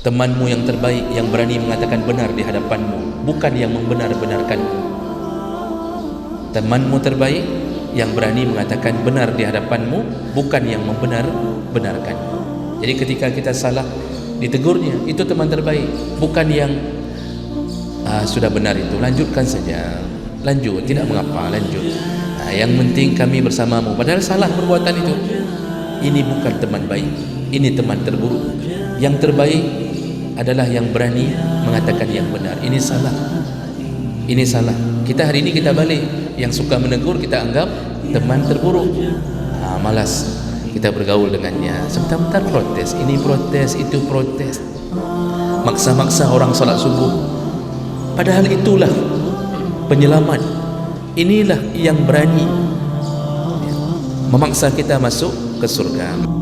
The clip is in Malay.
Temanmu yang terbaik yang berani mengatakan benar di hadapanmu, bukan yang membenar-benarkanmu. Temanmu terbaik yang berani mengatakan benar di hadapanmu, bukan yang membenar-benarkanmu. Jadi ketika kita salah, ditegurnya, itu teman terbaik, bukan yang sudah benar itu, lanjutkan saja, lanjut, tidak mengapa, lanjut. Yang penting kami bersamamu, padahal salah perbuatan itu. Ini bukan teman baik, ini teman terburuk. Yang terbaik adalah yang berani mengatakan yang benar. Ini salah, ini salah. Kita hari ini kita balik, yang suka menegur kita anggap teman terburuk. Malas kita bergaul dengannya, sebentar-bentar protes, ini protes, itu protes, maksa-maksa orang salat subuh, padahal itulah penyelamat. Inilah yang berani memaksa kita masuk ke surga.